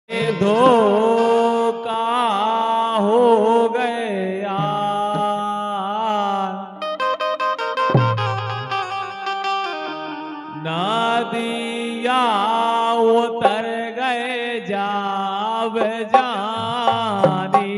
धोखा हो गया, नदिया उतर गए जाव जानी।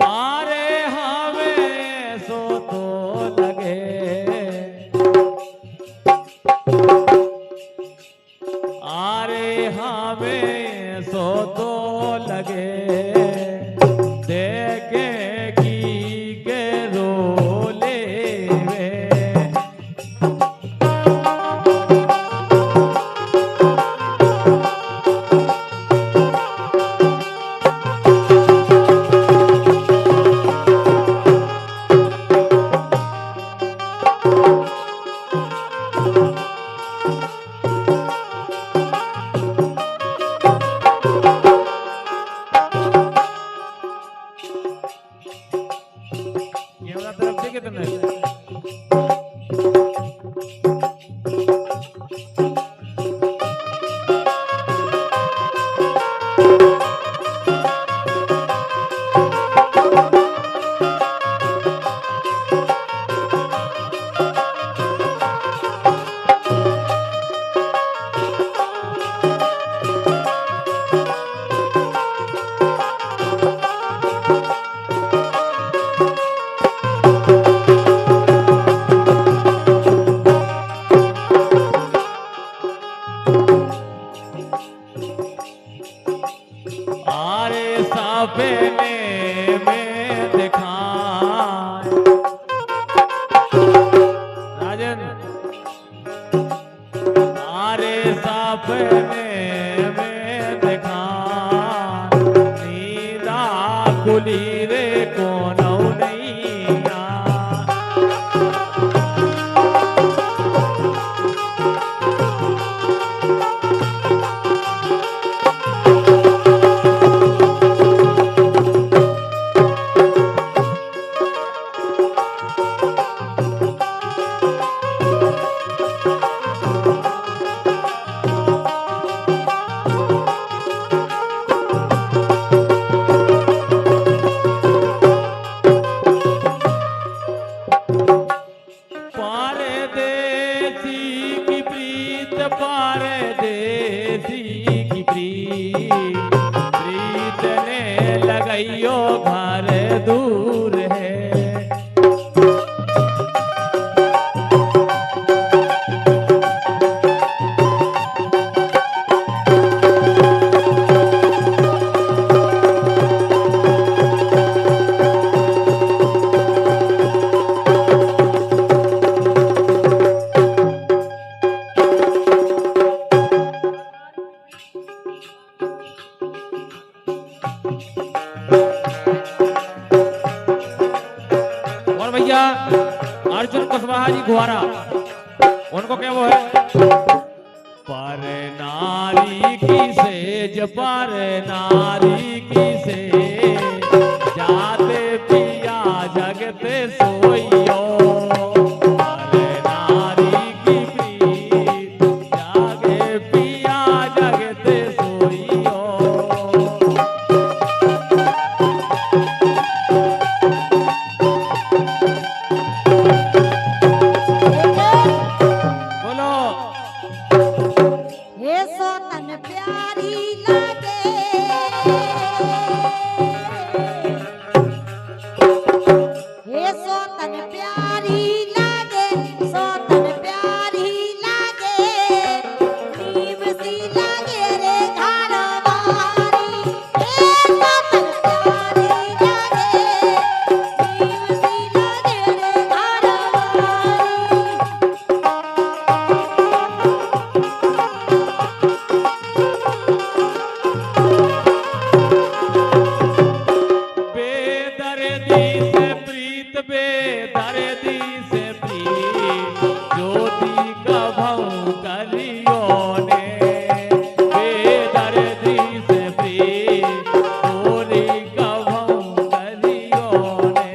आरे सपने में दिखाए। राजन मारे सपने में दिखाए, नींदा खुली रे कोनो नैया। परदेसी की प्रीत ने लगाइयो घर दूर है। भैया अर्जुन कुशवाहा जी गुहारा, उनको क्या वो है, पर नारी की सेज पर नारी की सेज, जाते पिया जगते सोइयो। पर नारी की प्रीत जागे पिया जगते सोइयो। बेदर्दी से प्रीत ज्योति कभू कलियो ने, बेदर्दी से प्रीत बोली कभू कलियो ने।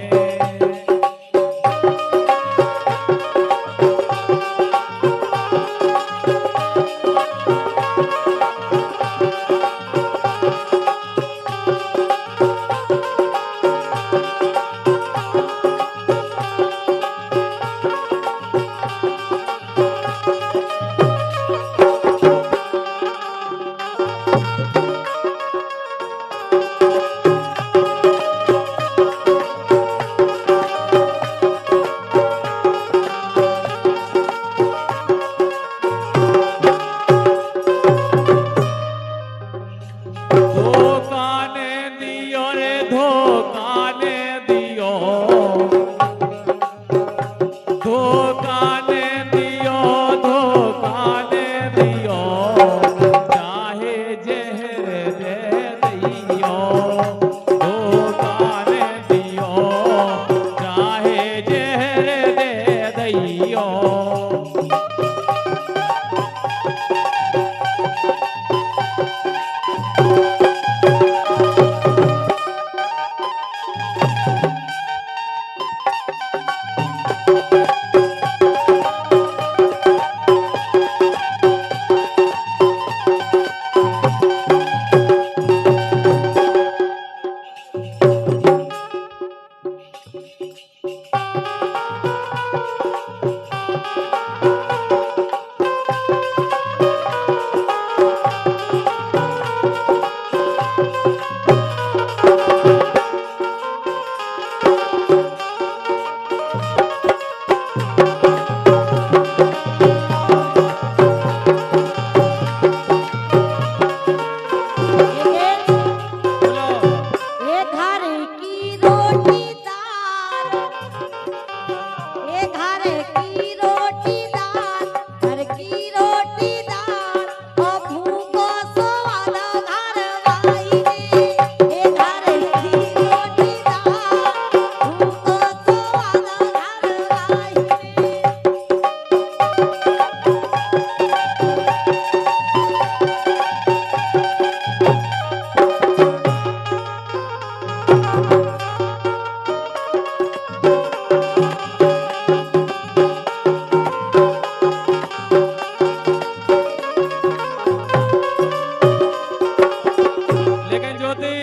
लेकिन ज्योति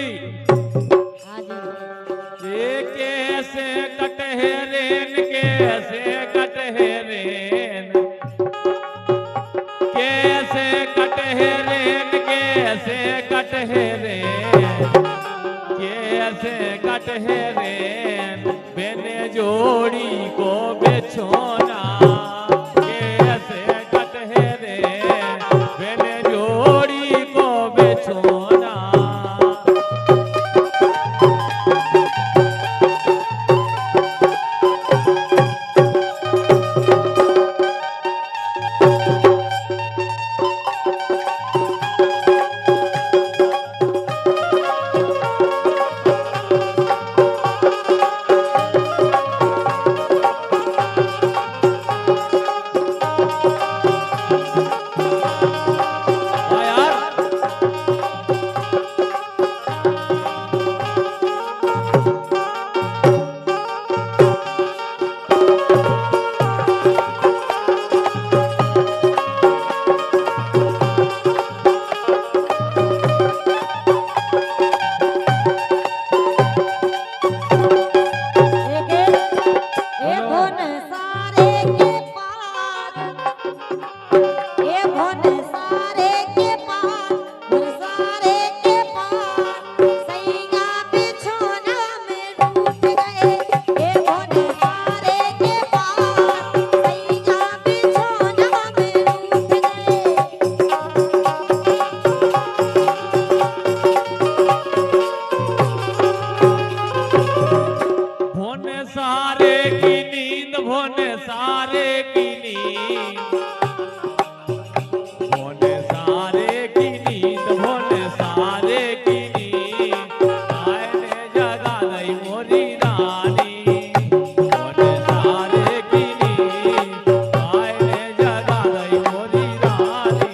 हाँ जी। ये कैसे कटहरेन कैसे कटहरेन कैसे कटहरेन कैसे कटहरेन कैसे कटहरेन बेने जोड़ी को बिछोना कैसे कटहरेन बेने जोड़ी को बिछोना हाँ यार एक भुवन सारे के पार, एक भुवन सारे के पार, भुवन सारे के पार, सैया बिछोना में रूठ गए। एक भुवन सारे के पार, सैया बिछोना में रूठ गए। भोन सारे की नींद भोन सारे की नींद भोन सारे की नींद भोन सारे की नींद आयने जगा दई मोरी रानी भोन सारे की नींद आयने जगा दई मोरी रानी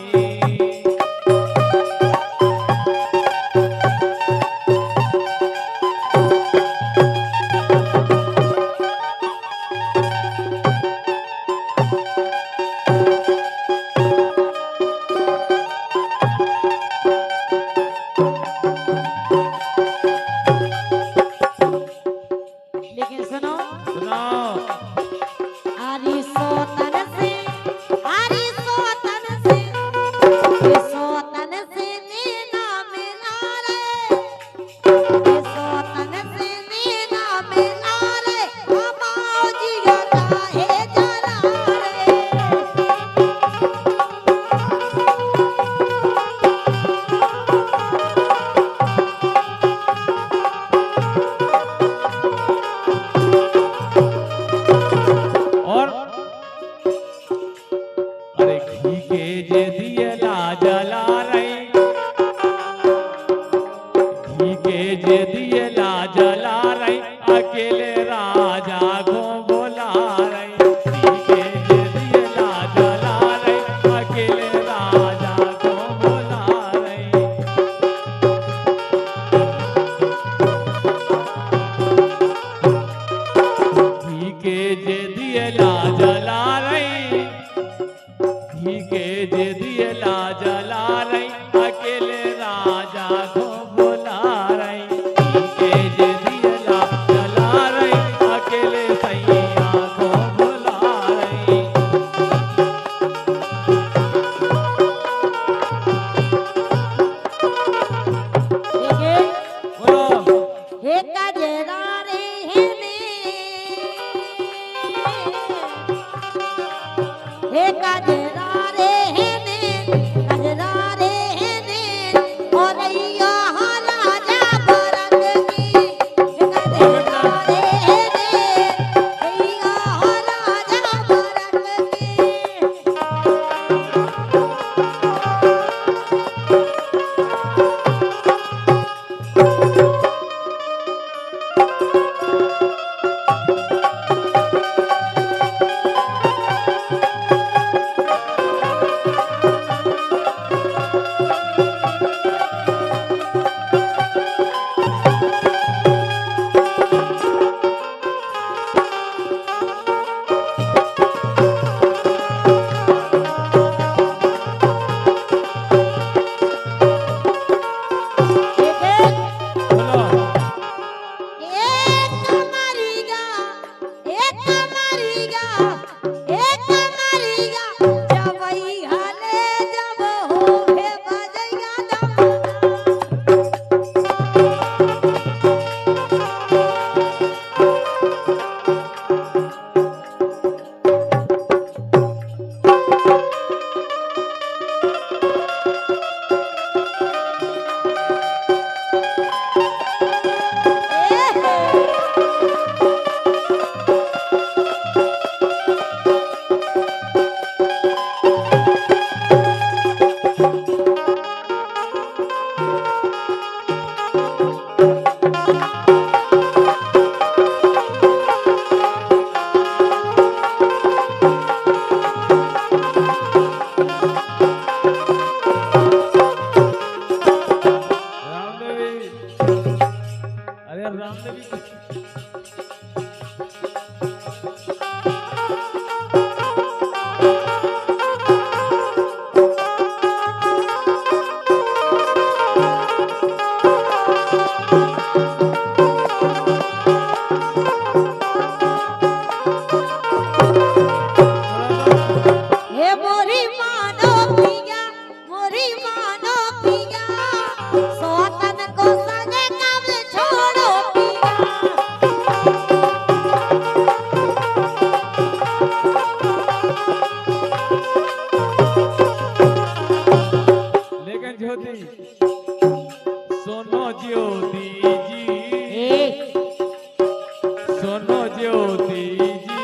लेकिन सुनो, सुनाओ आरी सोतन से, आरी सोतन से, ये सोतन से नीना मिला रे, ये सोतन से नीना मिला रे, हमाओ जिया काहे जला रे। और अरे घी के जे दिए ला जला रही घी के जे दिए ला जला रही अकेले राजा को बोला रही घी के जे दिए ला जला रही अकेले राजा को बोला रही घी के जे दिए ला जला रही घी के जे दिए ला जला रही अकेले राजा को बुला रही घी के जे दिए ला जला रही अकेले सैया को बुला रही लेकिन बोलो हे कजरा रे हेने, हे कजरा रे हेने, कजरा रे हेने, और या राजा भरत की, हे कजरा रे हेने, या राजा भरत की। हमने भी कुछ हे मोरी मानो पिया, मोरी मानो पिया, सोतन को संगे कब छोड़ो पिया। लेकिन ज्योति सोनो ज्योति जी सोनो ज्योति जी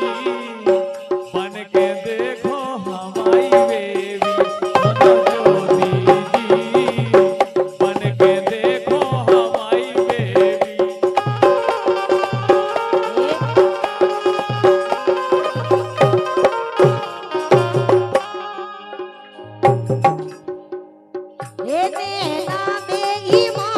बन के देखो हमारी बेबी सोनो ज्योति जी बन के देखो हमारी बेबी हे नैना बेईमान,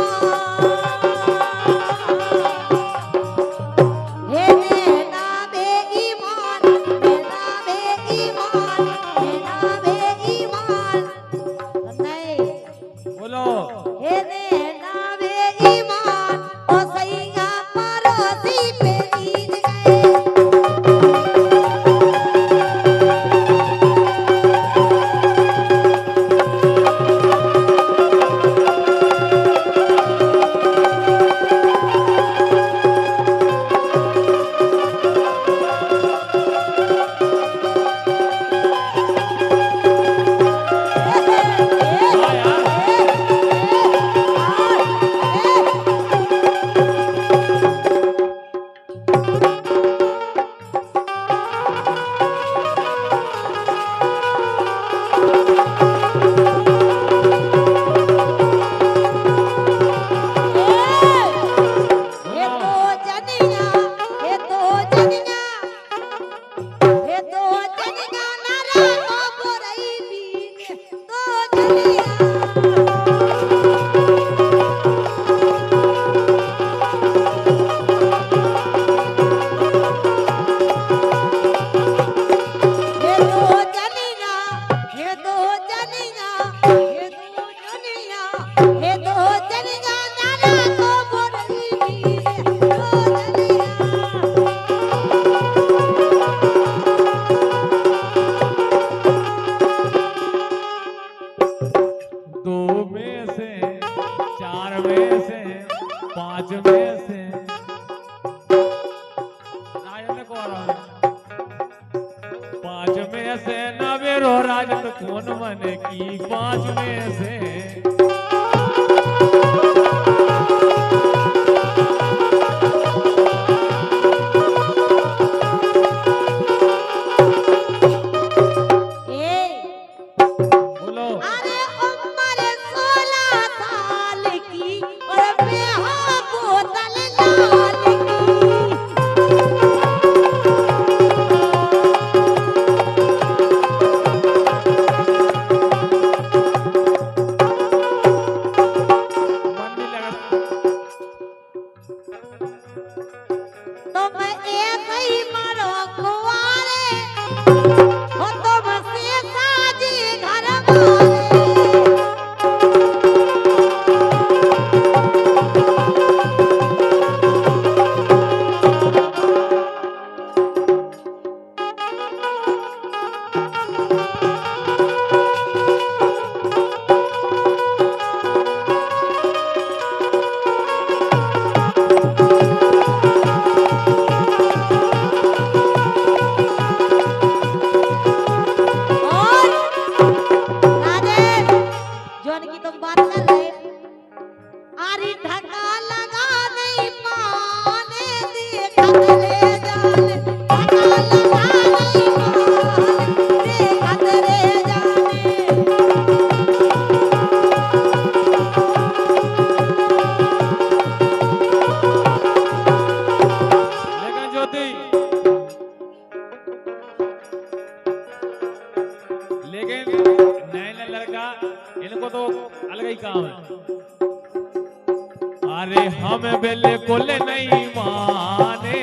हे नैना बेईमान, नैना बेईमान, नैना बेईमान। नहीं, बोलो हे नैना बेईमान, ओ सैया परोसी पे नींद गए। हाँ यार हे तो जनिया, हे तो जनिया, हे तो जनिया नारा को बोरई बीन तो जनिया। हे तो जनिया, हे तो जनिया, हे तो जनिया, हे तो जनिया नारा को बोरई बीन तो जनिया। दो में से चार में से पांच में से राजन को आ रहा है। पांच में से नवे रो राजन कौन मन की पांच में से बोलो अरे उम्र 16 साल की और बेहा बोतल लाल की। मन नहीं लगा तुम एक ही मरो कुंवारे, हो तुम से साजी घर वाले। और राजेश, जौन की तुम बात कर रहे, आरी ढका लगा नहीं पाने देखत ले जाने, ढका लगा नहीं पाने देखत ले जाने। लेकिन ज्योति लेकिन नैना लड़का इनको तो अलग ही काम है। अरे हम बिल्कुल नहीं माने,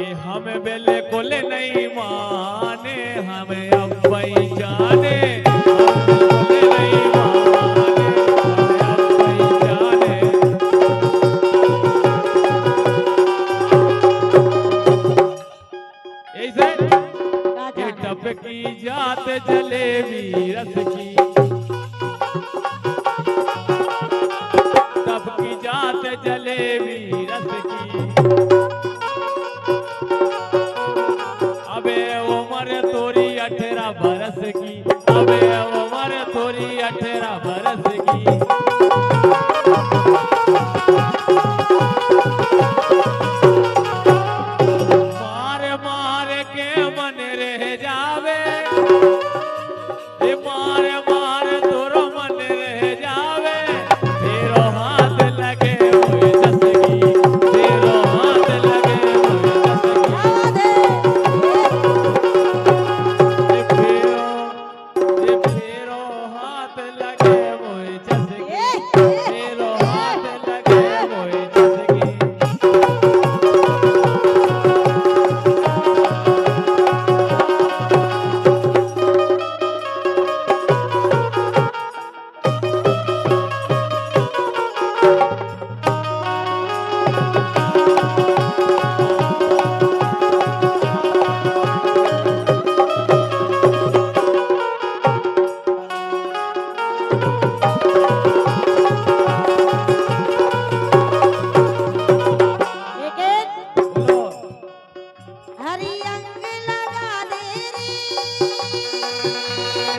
ए हम बिल्कुल नहीं माने, हमें अब्बा ही जाने, हम बिल्कुल नहीं माने, हमें अब्बा ही जाने। ऐसे ये टपकी जात जलेबी रस की, टपकी जात जलेबी रस की, अबे उम्र तोरी 18 बरस की, अबे उम्र तोरी 18 बरस की। मार मार के मन रह जावे, मार मार तोरो मन रह जावे, तेरो हाथ लगे हुए जसगी, तेरो हाथ लगे हुए जसगी, फेरो हाथ लगे हुए जसगी, फेरो हाथ लगे हुए जसगी। बोलो हरी अंग लगा दे रे,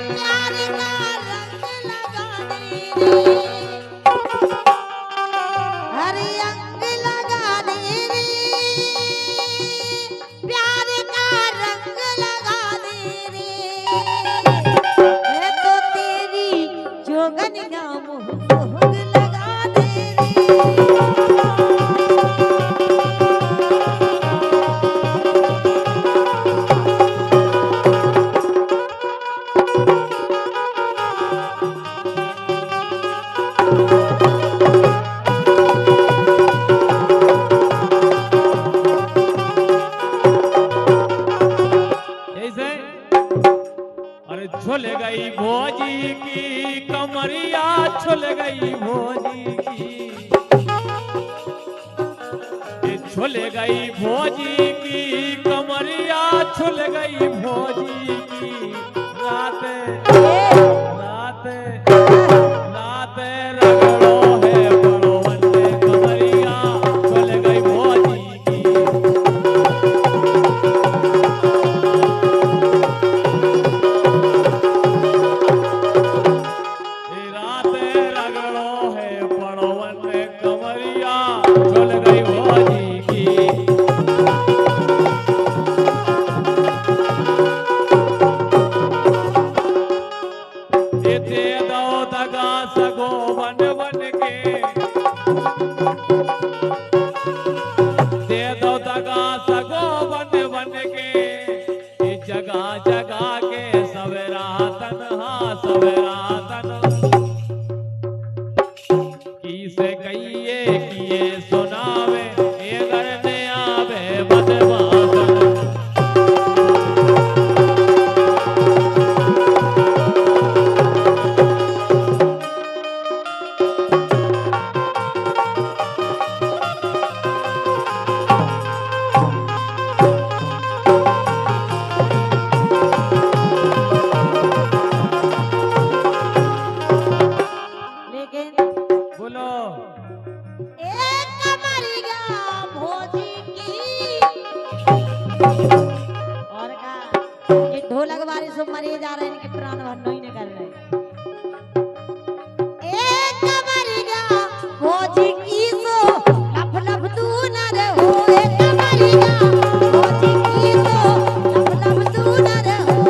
प्यार का रंग लगा दे रे, हरी अंग लगा दे रे, प्यार का रंग लगा दे रे, मैं तो तेरी जोगनिया मोह लगा दे रे। ऐसे अरे झुल गई भोजी की कमरिया, झुल गई भोजी की, ये झुल गई भोजी की कमरिया, झुल गई भोजी की। रात रात रात रगड़ो है बड़ोवन ने कमरिया, झुल गई भोजी की। रात रगड़ो है पड़ोवन कमरिया, झुल गई भोजी की। दे दो दगा सगो बन बन के, दे दो दगा सगो बन बन के, जगह जगह के सवेरा तन्हा सवेरा तन किसे कहिए किए सुनावे, ये करने आवे बदमाशन। लेकिन बोलो एक कमरिया भोजी की, और का ये ढोलक वाले सब मरे जा रहे हैं, इनके प्राण भरना ही नहीं कर रहे। एक कमरिया भोजी की सो लफ लफ तू न रहो, एक कमरिया भोजी की सो लफ लफ तू न रहो।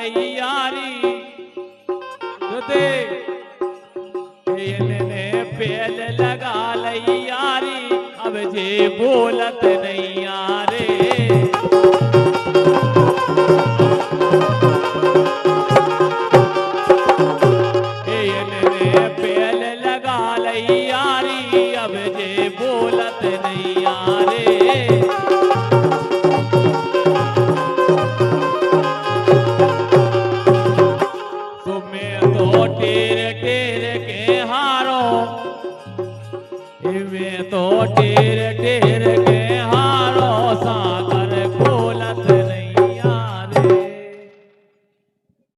लई यारी तो देख ने पेल लगा लई यारी अब जे बोलत नहीं यार